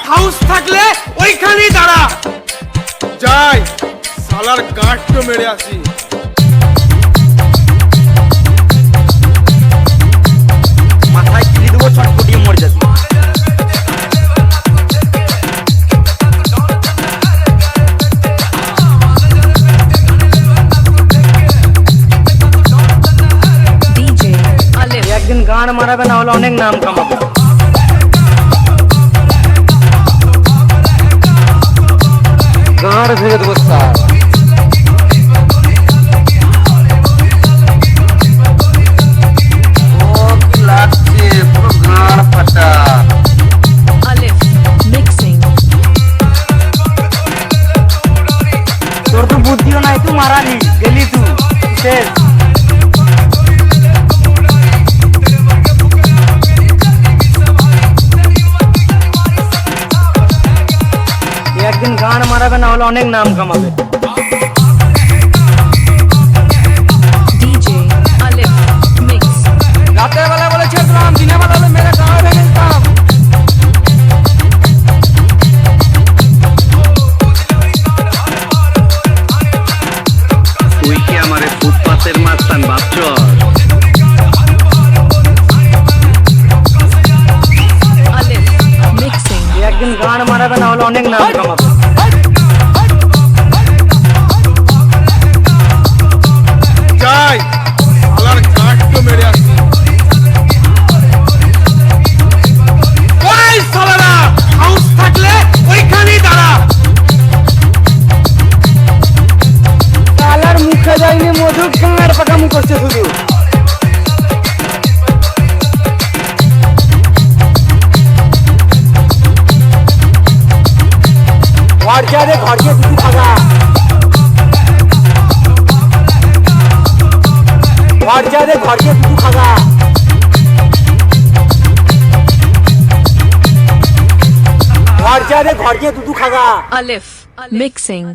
House থাকলে ওইখানেই দাঁড়া। যাই শালার গাঁট তো মেরে আসি। মাথায় কিলি দেবো, ছটপটিয়ে মরে যাবি। একদিন গান মারাবে, না হলে অনেক নাম কামাবে। গাঁড় ভেঙে দেবো স্যার। ও কি লাগছে, পুরো গাঁড় ফাটা। তোর তো বুদ্ধিও নাই, তুই মারালি গেলি, তুই শেষ। একদিন গান মারাবে, না হলে অনেক নাম কামাবে। রাতের বেলা বলেছিলাম, দিনের বেলা হলে মেরে গাঁড় ভেঙে দিতাম। তুই কি আমারে ফুটপাতের মাস্তান ভাবছ? একদিন গান মারাবে, না হলে অনেক নাম কামাবে। যাই শালার গাঁট তো মেরে আসি। ওই শালারা হাউস থাকলে ওইখানেই দাঁড়া। শালার মুখে যায়নি মধু, গাঁড় পাকামু করছে শুধু। घर जा रे, घर के दूध खागा। घर जा रे, घर के दूध खागा। घर जा रे, घर के दूध खागा। Alif mixing.